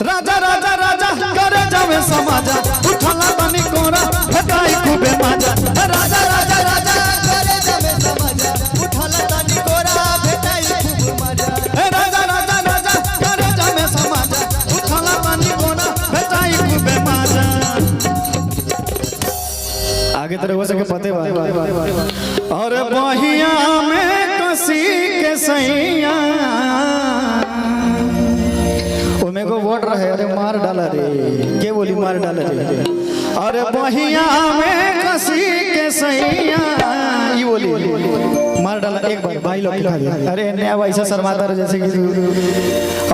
राजा राजा राजा करे जावे समाजा उठला बनी कोरा भेटाई खूबे मजा राजा राजा राजा करे जावे समाजा उठला बनी कोरा भेटाई खूब मजा राजा राजा राजा करे जावे समाजा उठला बनी कोरा भेटाई खूबे मजा। आगे तरह हो सके पते और बहिया में कसी के सैया मेरे को वोट रहे अरे मार डाला रे के बोली मार डाला रे अरे बहिया में कसी के सैया ये बोली मार डाला एक बार भाई लोग खा दिया अरे नया वैसा शर्माता रहे जैसे कि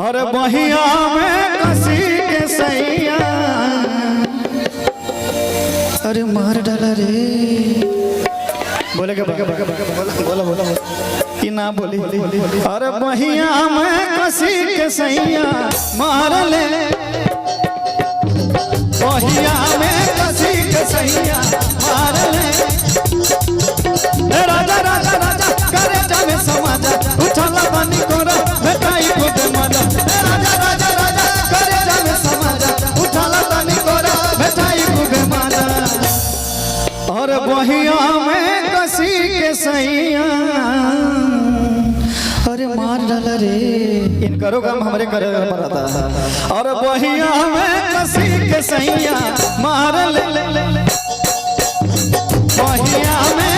अरे बहिया में कसी के सैया अरे मार डाला रे बोले के बोला बोला कि ना बोली अरे बहिया में कसी के सैया मार ले बहिया में कसी के सैया मार ले राजा राजा राजा करे जावे समाजा उठला बनी कोरा भेटाई खूबे मजा राजा राजा राजा करे जावे समाजा उठला बनी कोरा भेटाई खूबे मजा और बहिया में कसी के सैया अरे मार डाला रे इन करो काम हमारे करे पर आता है और बहिया में कसी के सैया मार ले बहिया में